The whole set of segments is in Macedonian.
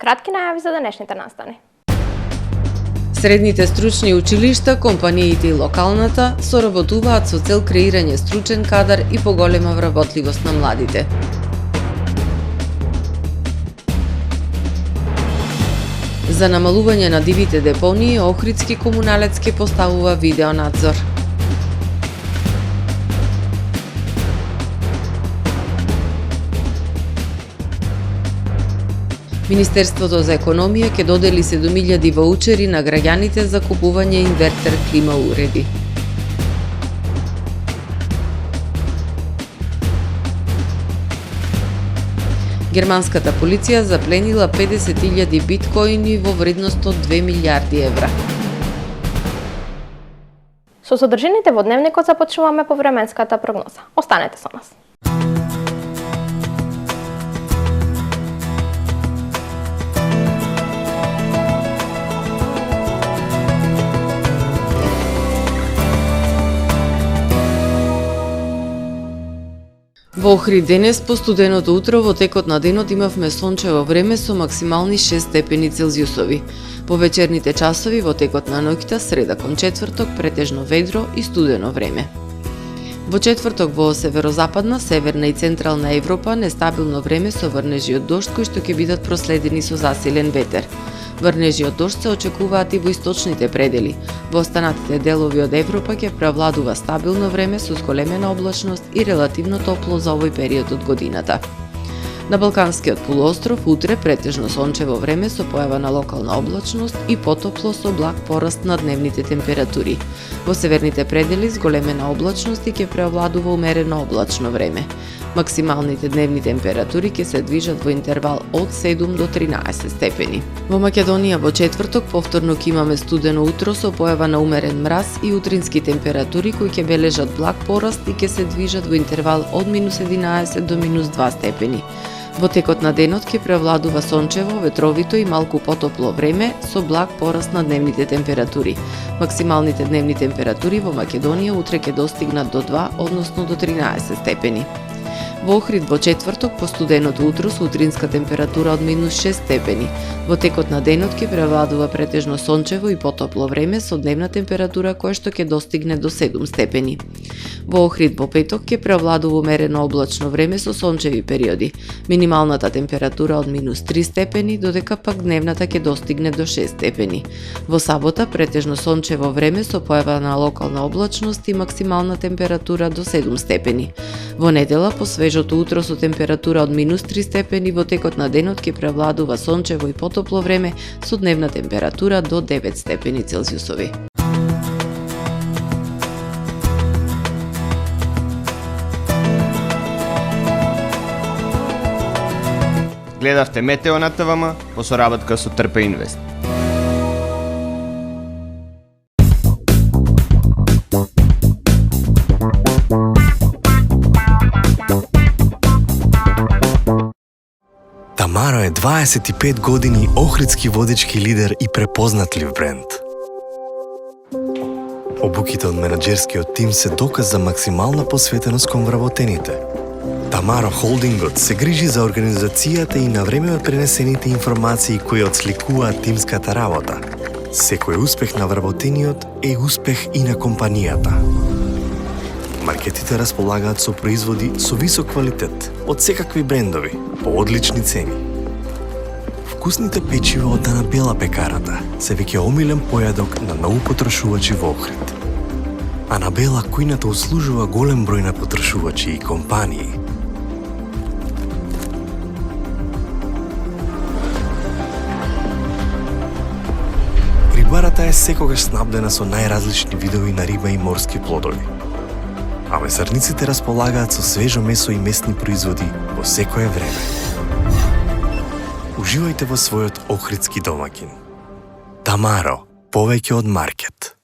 Кратки најави за денешните настани. Средните стручни училишта, компаниите и локалната соработуваат со цел креирање стручен кадар и поголема вработливост на младите. За намалување на дивите депонии, Охридски комуналец ке поставува видеонадзор. Министерството за економија ќе додели 7.000 ваучери на граѓаните за купување инвертер клима уреди. Германската полиција запленила 50.000 биткоини во вредност од 2 милиарди евра. Со содржините во дневникот започнуваме по временската прогноза. Останете со нас. Во Охрид денес по студеното утро во текот на денот имавме сончево време со максимални 6 степени Целзиусови. По вечерните часови во текот на ноќта, среда кон четврток, претежно ведро и студено време. Во четврток во северозападна, северна и централна Европа нестабилно време со врнежи од дожд кои што ќе бидат проследени со засилен ветер. Врнежи од дожд се очекуваат и во источните предели. Во останатите делови од Европа ќе преовладува стабилно време со зголемена облачност и релативно топло за овој период од годината. На Балканскиот полуостров утре претежно сончево време со појава на локална облачност и потопло со благ пораст на дневните температури. Во северните предели зголемена облачност и ќе преовладува умерено облачно време. Максималните дневни температури ќе се движат во интервал од 7 до 13 степени. Во Македонија во четврток повторно ќе имаме студено утро со појава на умерен мраз и утрински температури кои ќе бележат благ пораст и ќе се движат во интервал од -11 до -2 степени. Во текот на денот ќе преовладува сончево, ветровито и малку потопло време со благ пораст на дневните температури. Максималните дневни температури во Македонија утре ќе достигнат до 2, односно до 13 степени. Во Охрид во четврток по студеното утро со утринска температура од -6 степени. Во текот на денот ќе превладува претежно сончево и потопло време со дневна температура која што ќе достигне до 7 степени. Во Охрид во петок ќе превладува умерено облачно време со сончеви периоди. Минималната температура од -3 степени, додека пак дневната ќе достигне до 6 степени. Во сабота претежно сончево време со појава на локална облачност и максимална температура до 7 степени. Во недела по свежото утро со температура од -3 степени, во текот на денот ќе превладува сончево и потопло време со дневна температура до 9 степени Целзиусови. Гледавте Метео на ТВМ по соработка со Трпе Инвест. Тамаро е 25 години охридски водички лидер и препознатлив бренд. Обуките од менаџерскиот тим се доказ за максимална посветеност кон вработените. Тамаро Холдингот се грижи за организацијата и на време пренесените информации кои отсликуваат тимската работа. Секој успех на вработениот е успех и на компанијата. Маркетите располагаат со производи со висок квалитет од секакви брендови по одлични цени. Вкусните печива од Дана Бела пекарата се веќе омилен појадок на многу потрошувачи во Охрид. Анабела кујната услужува голем број на потрошувачи и компании. Рибарата е секогаш снабдена со најразлични видови на риба и морски плодови. А месарниците располагаат со свежо месо и месни производи во секое време. Уживајте во својот охридски домаќин. Тамаро, повеќе од маркет.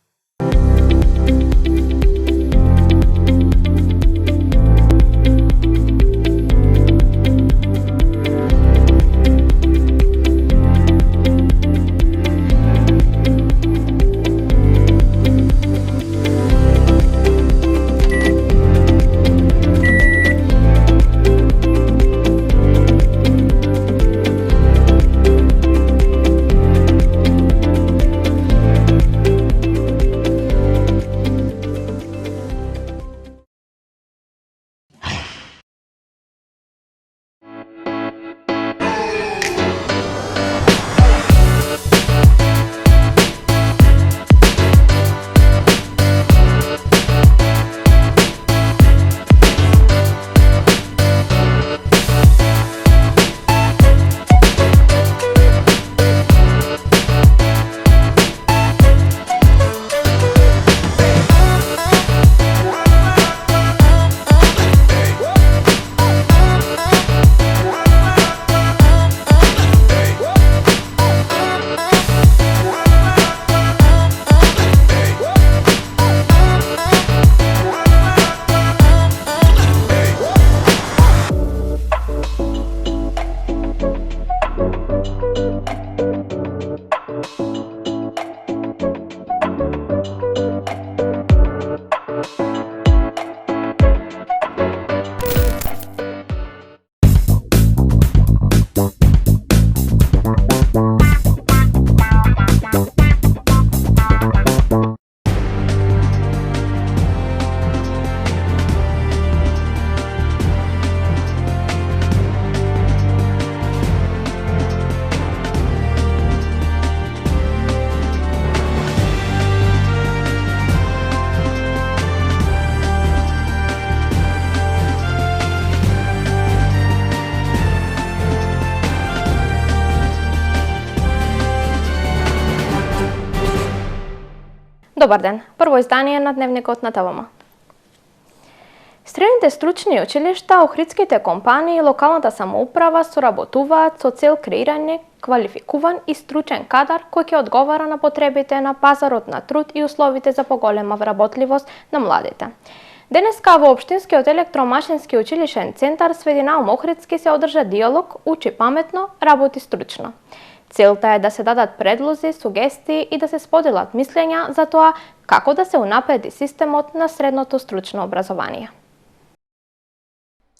Добар ден. Прво издание на Дневникот на ТВМ. Средните стручни училишта, охридските компании и локалната самоуправа соработуваат со цел креирање квалификуван и стручен кадар кој ќе одговара на потребите на пазарот на труд и условите за поголема вработливост на младите. Денеска во Општинскиот електромашински училишен центар Свети Наум Охридски се одржа диалог "Учи паметно, работи стручно". Целта е да се дадат предлози, сугестии и да се споделат мислења за тоа како да се унапреди системот на средното стручно образование.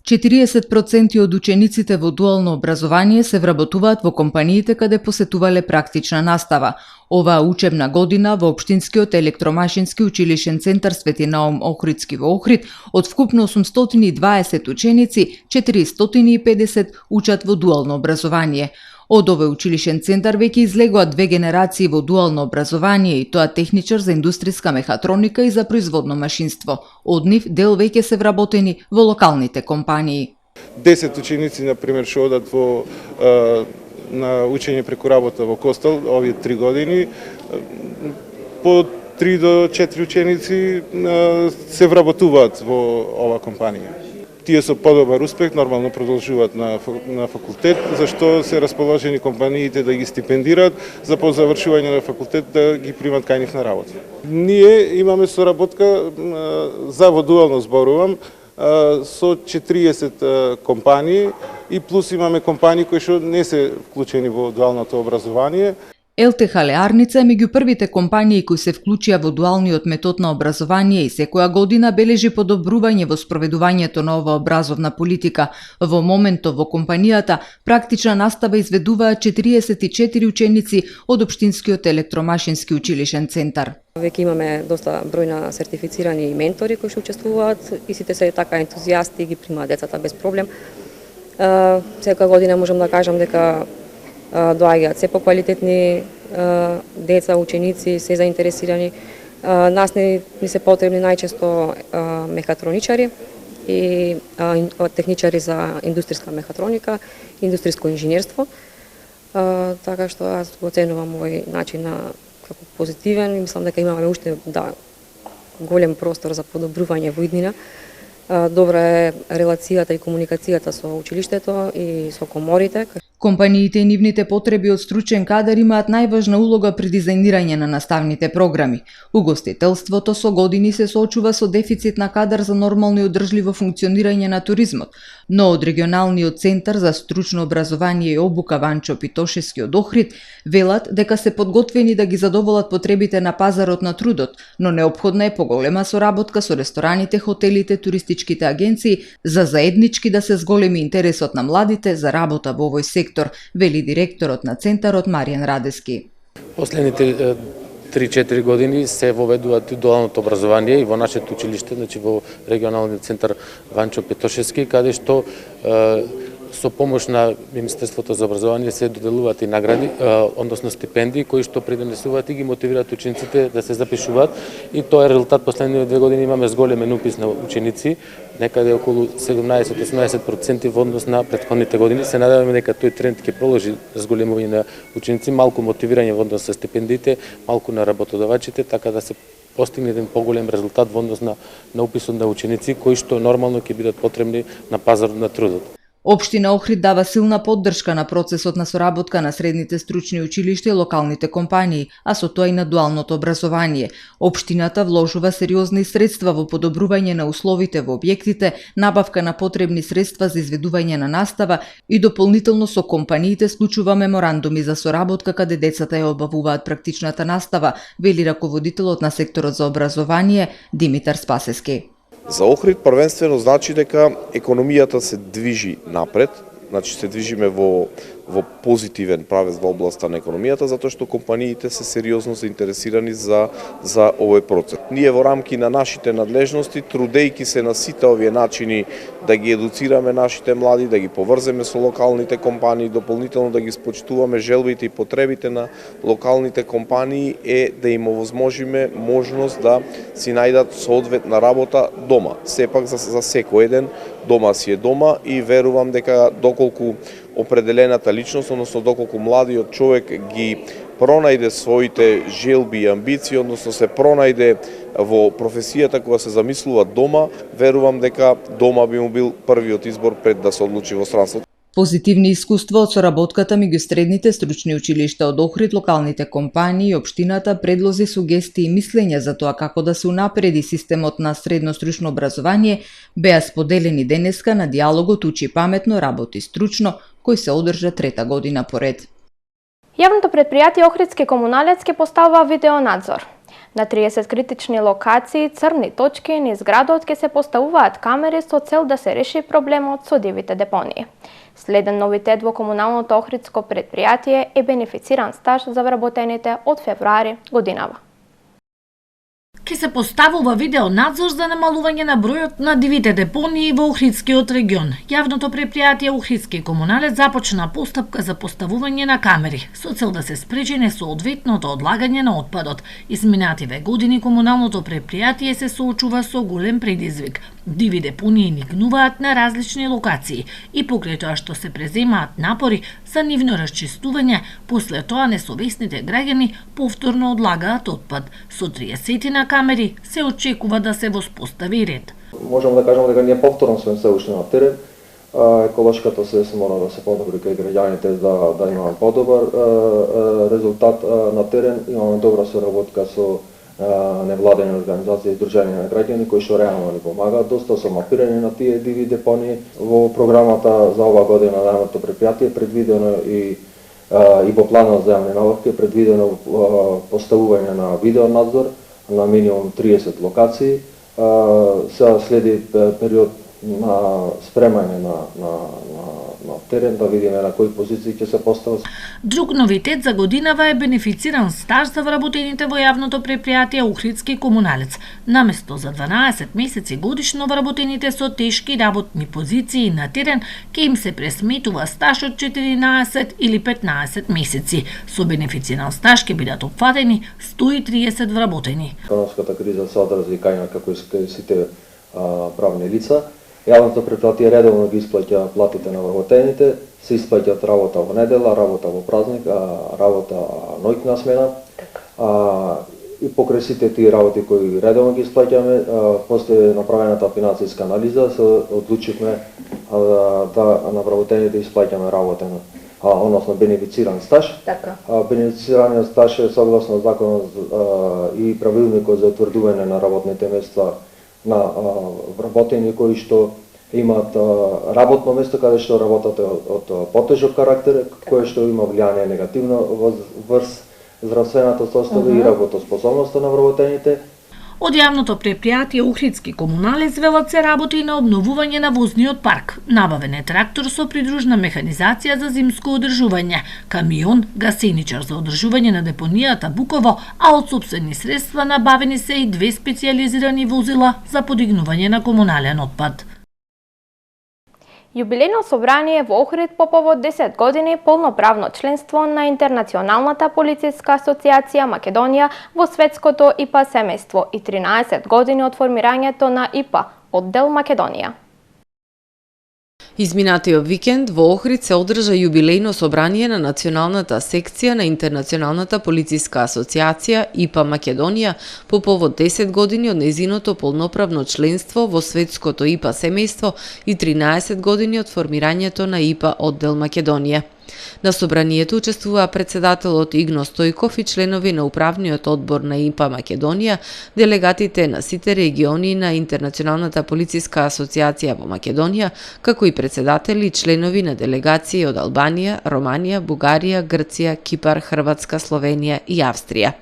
40% од учениците во дуално образование се вработуваат во компаниите каде посетувале практична настава. Оваа учебна година во Општинскиот електромашински училишен центар Свети Наум Охридски во Охрид од вкупно 820 ученици, 450 учат во дуално образование. Од овој училишен центар веќе излегоа 2 генерации во дуално образование, и тоа техничар за индустријска мехатроника и за производно машинство. Од нив дел веќе се вработени во локалните компании. 10 ученици, например, што одат на учење преку работа во Костел овие 3 години, по 3 до 4 ученици се вработуваат во ова компанија. Тие со подобар успех нормално продолжуваат на факултет, зашто се расположени компаниите да ги стипендираат за по завршување на факултет да ги примат кај нив на работа. Ние имаме соработка за во дуално зборувам со 40 компании и плюс имаме компании кои што не се вклучени во дуалното образование. ЛТХ Леарница е меѓу првите компании кои се вклучија во дуалниот метод на образование и секоја година бележи подобрување во спроведувањето на оваа образовна политика. Во моментов во компанијата практична настава изведуваат 44 ученици од Општинскиот електромашински училишен центар. Веќе имаме доста број на сертифицирани ментори кои што учествуваат и сите се така ентузијасти и ги примаат децата без проблем. Секоја година можам да кажам дека доаѓаат се поквалитетни деца, ученици, се заинтересирани. Нас ни се потребни најчесто мехатроничари и техничари за индустријска мехатроника, индустријско инженерство. Така што аз го оценувам овој начин како позитивен и мислам дека имаме уште голем простор за подобрување во иднина. Добра е релацијата и комуникацијата со училиштето и со коморите. Компаниите и нивните потреби од стручен кадар имаат најважна улога при дизајнирање на наставните програми. Угостителството со години се соочува со дефицит на кадар за нормално и одржливо функционирање на туризмот, но од регионалниот центар за стручно образование и обука Ванчо Питошевски од Охрид велат дека се подготвени да ги задоволат потребите на пазарот на трудот, но неопходна е поголема соработка со рестораните, хотелите, туристичките агенции за заеднички да се зголеми интересот на младите за работа во овој сектор, вели директорот на центарот Маријан Радески. Последните 3-4 години се воведуваат и дуалното образование и во нашето училиште, значи во регионалниот центар Ванчо Петошевски, каде што со помош на Министерството за образование се доделуваат и награди, односно стипендии кои што придонесуваат и ги мотивираат учениците да се запишуваат, и тоа е резултат. Последните 2 години имаме зголемен упис на ученици, некаде околу 17-18% во однос на претходните години. Се надеваме дека тој тренд ќе продолжи зголемување на ученици, малку мотивирање во однос со стипендиите, малку на работодавачите, така да се постигне еден поголем резултат во однос на уписот на ученици кои што нормално ќе бидат потребни на пазарот на трудот. Општина Охрид дава силна поддршка на процесот на соработка на средните стручни училишта и локалните компании, а со тоа и на дуалното образование. Општината вложува сериозни средства во подобрување на условите во објектите, набавка на потребни средства за изведување на настава и дополнително со компаниите склучува меморандуми за соработка каде децата ја обавуваат практичната настава, вели раководителот на секторот за образование Димитар Спасески. За Охрид првенствено значи дека економијата се движи напред, значи се движиме во позитивен правец во областа на економијата, затоа што компаниите се сериозно заинтересирани за овој процес. Ние во рамки на нашите надлежности, трудејќи се на сите овие начини да ги едуцираме нашите млади, да ги поврземе со локалните компании, дополнително да ги спочитуваме желбите и потребите на локалните компании, е да им овозможиме можност да си најдат соодветна работа дома. Сепак за секој еден дома си е дома, и верувам дека доколку определената личност, односно доколку младиот човек ги пронајде своите желби и амбиции, односно се пронајде во професијата кога се замислува дома, верувам дека дома би му бил првиот избор пред да се одлучи во странство. Позитивни искуства од соработката меѓу средните стручни училишта од Охрид, локалните компании и општината, предлози, сугестии и мислења за тоа како да се унапреди системот на средно стручно образование беа споделени денеска на диалогот Учи паметно, работи стручно, кој се одржа трета година поред. Јавното предпријатие Охридски комуналец ќе поставува видеонадзор. На 30 критични локации, црни точки низ градот ќе се поставуваат камери со цел да се реши проблемот со дивите депонии. Следен новитет во комуналното Охридско предпријатие е бенефициран стаж за вработените од февруари годинава. Ке се поставува видеонадзор за намалување на бројот на дивите депонии во Охридскиот регион. Јавното предпријатие Охридски комуналец започна постапка за поставување на камери со цел да се спречи несоодветното одлагање на отпадот. Изминативе години комуналното предпријатие се соочува со голем предизвик. Диви депонии никнуваат на различни локации и покрај тоа што се преземаат напори за нивно расчистување, после тоа несовесните граѓани повторно одлагаат отпад. Со 30 камери се очекува да се воспостави ред. Можеме да кажеме дека ние повторно сме се ушли на терен. Еколошката свест мора да се подобри кај граѓаните да имаме подобар резултат на терен. Имаме добра соработка со невладени организации и друженија на граѓани кои што реално ни помагаат доста со мапирање на тие диви депонии. Во програмата за ова година на јавното предпријатие предвидено и во планот за јавни набавки е предвидено поставување на видеонадзор на минимум 30 локации. Сега следи период на спремање на терен да видиме на кои позиции ќе се постават. Друг новитет за годинава е бенефициран стаж за вработените во јавното предпријатие Охридски комуналец. Наместо за 12 месеци годишно вработените со тешки работни позиции на терен ќе им се пресметува стаж од 14 или 15 месеци. Со бенефициран стаж ќе бидат опфатени 130 вработени. Економската криза се одрази кај на како и сите правни лица. Јавното предпријатие редовно ги исплаќа платите на вработените, се исплаќаат работа во недела, работа во празник, работа ноќна смена. И покрај сите тие работи кои редовно ги исплаќаме, после направената финансиска анализа се одлучивме да на вработените исплаќаме работен, односно бенефициран стаж. Бенефицираниот стаж е согласно законот и правилникот за утврдување на работните места на вработени кои што имаат работно место каде што работат од потежок карактер, кое што има влијание негативно врз здравствената состојба и работоспособноста на вработените. Од јавното предпријатие Охридски комуналец велат се работи на обновување на возниот парк. Набавен е трактор со придружна механизација за зимско одржување, камион, гасеничар за одржување на депонијата Буково, а од сопствени средства набавени се и 2 специјализирани возила за подигнување на комунален отпад. Јубилејно собрание во Охрид по повод 10 години полноправно членство на Интернационалната полициска асоциација Македонија во светското ИПА семејство и 13 години од формирањето на ИПА, оддел Македонија. Изминатиот викенд во Охрид се одржа јубилејно собрание на националната секција на Интернационалната полициска асоциација ИПА Македонија по повод 10 години од нејзиното полноправно членство во светското ИПА семејство и 13 години од формирањето на ИПА оддел Македонија. На собранието учествуваа председателот Игно Стојков и членови на управниот одбор на ИПА Македонија, делегатите на сите региони на Интернационалната полициска асоциација во Македонија, како и председатели и членови на делегации од Албанија, Романија, Бугарија, Грција, Кипар, Хрватска, Словенија и Австрија.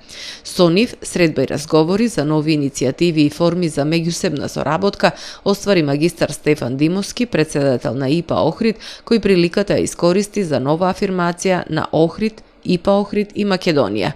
Со нив средба и разговори за нови иницијативи и форми за меѓусебна соработка оствари магистар Стефан Димовски, председател на ИПА Охрид, кој приликата искористи за нова афирмација на Охрид, ИПА Охрид и Македонија.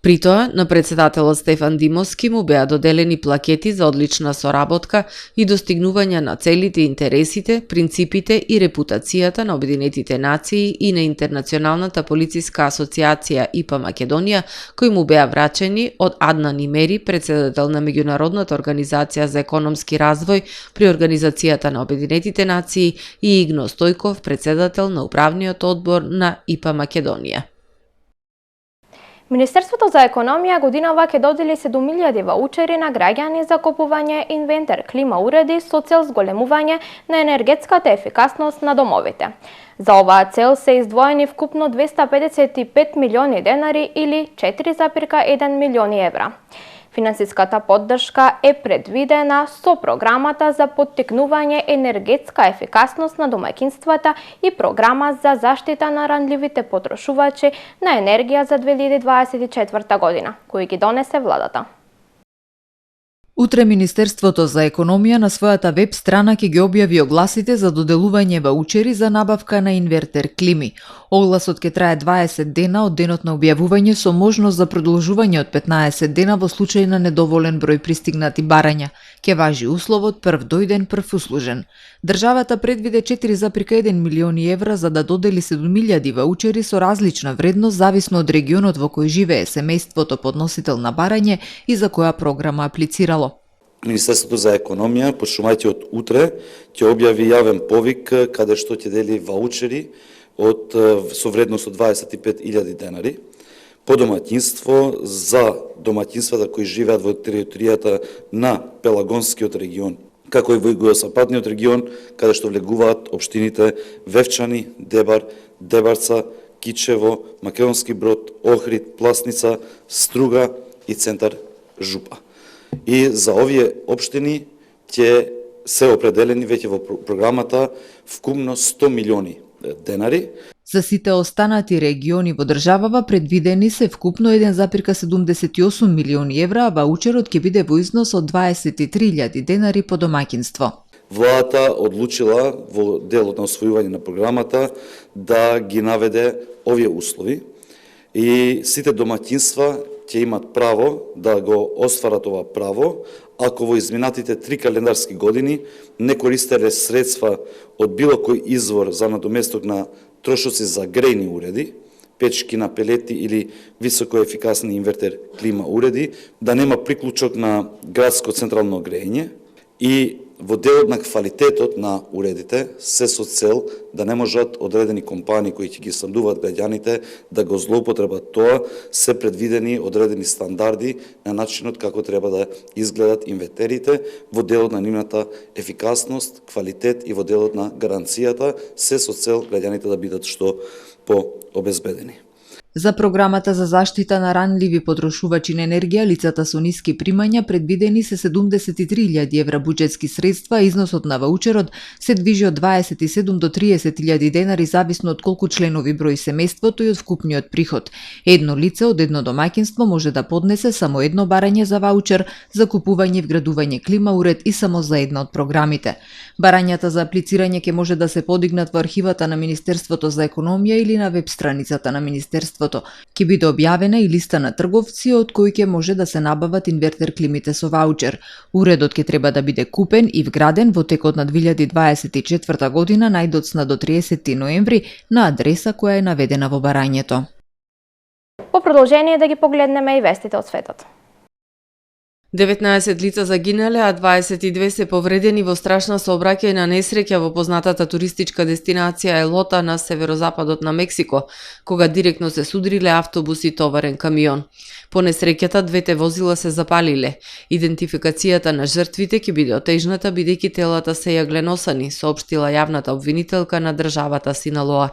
При тоа, на председателот Стефан Димовски му беа доделени плакети за одлична соработка и достигнување на целите, интересите, принципите и репутацијата на Обединетите нации и на Интернационалната полициска асоциација ИПА Македонија, кои му беа врачени од Аднан Имери, председател на Меѓународната организација за економски развој при Организацијата на Обединетите нации, и Игно Стојков, председател на управниот одбор на ИПА Македонија. Министерството за економија годинава ќе додели 7.000 ваучери на граѓани за купување инвентар клима уреди со цел зголемување на енергетската ефикасност на домовите. За оваа цел се издвоени вкупно 255 милиони денари или 4,1 милиони евра. Финансиската поддршка е предвидена со програмата за поттикнување енергетска ефикасност на домаќинствата и програма за заштита на ранливите потрошувачи на енергија за 2024 година, кои ги донесе владата. Утре Министерството за економија на својата веб страна ќе ги објави огласите за доделување ваучери за набавка на инвертер клими. Огласот ќе трае 20 дена од денот на објавување со можност за продолжување од 15 дена во случај на недоволен број пристигнати барања. Ќе важи условот прв дојден, прв услужен. Државата предвиде 4,1 милиони евра за да додели 7.000 ваучери со различна вредност зависно од регионот во кој живее семејството подносител на барање и за која програма аплицирало. Министерството за економија, почнувајќи од утре, ќе објави јавен повик каде што ќе дели ваучери со вредност од 25.000 денари по домаќинство за домаќинствата кои живеат во територијата на Пелагонскиот регион, како и во Југозападниот регион, каде што влегуваат општините Вевчани, Дебар, Дебарца, Кичево, Македонски Брод, Охрид, Пласница, Струга и центар Жупа. И за овие општини ќе се определени веќе во програмата вкупно 100 милиони денари. За сите останати региони во државава предвидени се вкупно 1,78 милиони евра, а ваучерот ќе биде во износ од 23.000 денари по домаќинство. Владата одлучила во делот на освојување на програмата да ги наведе овие услови и сите домаќинства ќе имат право да го остварат ова право ако во изминатите 3 календарски години не користеле средства од било кој извор за надоместок на трошоци за грејни уреди, печки на пелети или високоефикасни инвертер клима уреди, да нема приклучок на градско централно грејење и во делот на квалитетот на уредите се со цел да не можат одредени компании кои ќе ги снабдуваат граѓаните да го злоупотребат тоа, се предвидени одредени стандарди на начинот како треба да изгледат инвертерите во делот на нивната ефикасност, квалитет и во делот на гаранцијата, се со цел граѓаните да бидат што пообезбедени. За програмата за заштита на ранливи потрошувачи на енергија, лицата со ниски примања предвидени се 73.000 евра буџетски средства, износот на ваучерот се движи од 27 до 30.000 денари зависно од колку членови број семејството и од вкупниот приход. Едно лице од едно домаќинство може да поднесе само едно барање за ваучер за купување и вградување клима уред и само за една од програмите. Барањата за аплицирање ќе може да се подигнат во архивата на Министерството за економија или на веб страницата на Министерството. Ќе биде објавена и листа на трговци од кои ќе може да се набават инвертер климите со ваучер. Уредот ќе треба да биде купен и вграден во текот на 2024 година најдоцна до 30 ноември на адреса која е наведена во барањето. По продолжение да ги погледнеме и вестите од светот. 19 лица загинале, а 22 се повредени во страшна сообраќајна несреќа во познатата туристичка дестинација Елота на северозападот на Мексико, кога директно се судриле автобус и товарен камион. По несреќата двете возила се запалиле. Идентификацијата на жртвите ќе биде отежната бидејќи телата се јагленосани, соопштила јавната обвинителка на државата Синалоа.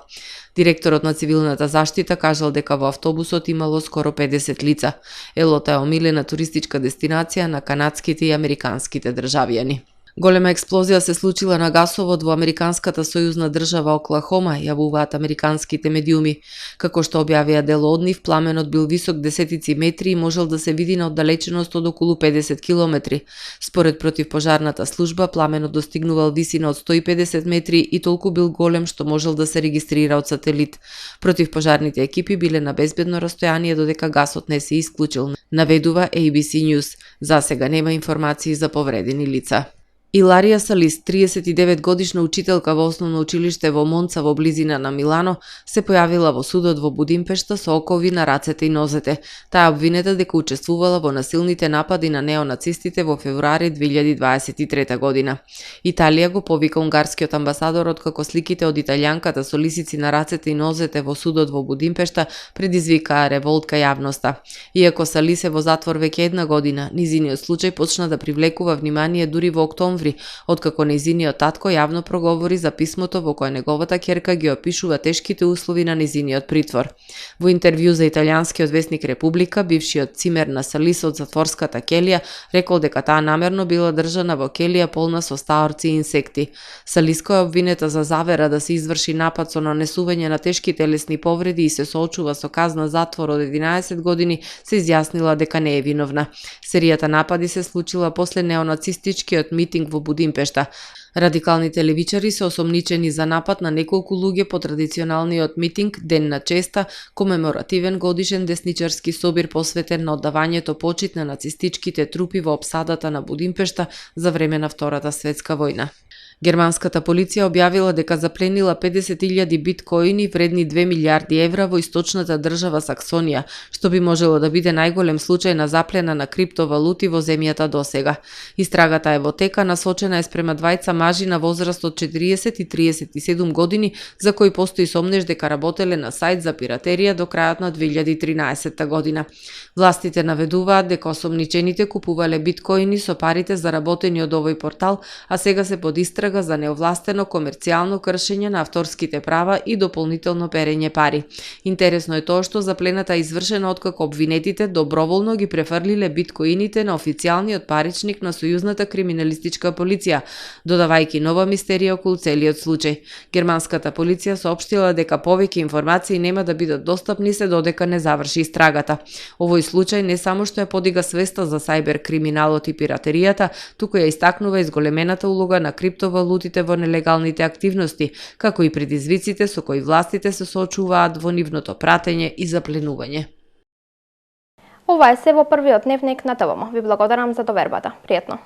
Директорот на цивилната заштита кажал дека во автобусот имало скоро 50 лица. Елота е омилена туристичка дестинација на канадските и американските државјани. Голема експлозија се случила на гасовод во американската сојузна држава Оклахома, јавуваат американските медиуми. Како што објавија дело од нив, пламенот бил висок десетици метри и можел да се види на оддалеченост од околу 50 километри. Според противпожарната служба, пламенот достигнувал висина од 150 метри и толку бил голем што можел да се регистрира од сателит. Противпожарните екипи биле на безбедно растојание додека гасот не се исклучил, наведува ABC News. За сега нема информации за повредени лица. Иларија Салис, 39 годишна учителка во основно училиште во Монца во близина на Милано, се појавила во судот во Будимпешта со окови на рацете и нозете. Таа е обвинета дека учествувала во насилните напади на неонацистите во февруари 2023 година. Италија го повика унгарскиот амбасадор откако сликите од италијанката со лисици на рацете и нозете во судот во Будимпешта предизвикаа револт кај јавноста. Иако Салис е во затвор веќе една година, низиниот случај почна да привлекува внимание дури во октомври, откако нејзиниот татко јавно проговори за писмото во кое неговата ќерка ги опишува тешките услови на нејзиниот притвор. Во интервју за италијанскиот весник Република, бившиот цимер на Салис од затворската келија рекол дека таа намерно била држана во келија полна со стаорци и инсекти. Салис, која е обвинета за завера да се изврши напад со нанесување на тешки телесни повреди и се соочува со казна затвор од 11 години, се изјаснила дека не е виновна. Серијата напади се случила после неонацистичкиот митинг во Будимпешта. Радикалните левичари се осомничени за напад на неколку луѓе по традиционалниот митинг Ден на честа, комеморативен годишен десничарски собир посветен на оддавањето почит на нацистичките трупи во опсадата на Будимпешта за време на Втората светска војна. Германската полиција објавила дека запленила 50.000 биткоини вредни 2 милиарди евра во источната држава Саксонија, што би можело да биде најголем случај на заплена на криптовалути во земјата досега. Истрагата е во тека, насочена е спрема двајца мажи на возраст од 40 и 37 години, за кои постои сомнеж дека работеле на сајт за пиратерија до крајот на 2013 година. Властите наведуваат дека осомничените купувале биткоини со парите заработени од овој портал, а сега се под истрага за неовластено комерцијално кршење на авторските права и дополнително перење пари. Интересно е тоа што заплената е извршена откако обвинетите доброволно ги префрлиле биткоините на официјалниот паричник на Сојузната криминалистичка полиција, додавајќи нова мистерија околу целиот случај. Германската полиција соопштила дека повеќе информации нема да бидат достапни се додека не заврши истрагата. Овој случај не само што ја подига свеста за сајбер криминалот и пиратеријата, туку ја истакнува изголемената улога на криптовалутите во нелегалните активности, како и предизвиците со кои властите се соочуваат во нивното пратење и запленување. Ова е се во првиот дневник на ТВМ. Ви благодарам за довербата. Пријатно.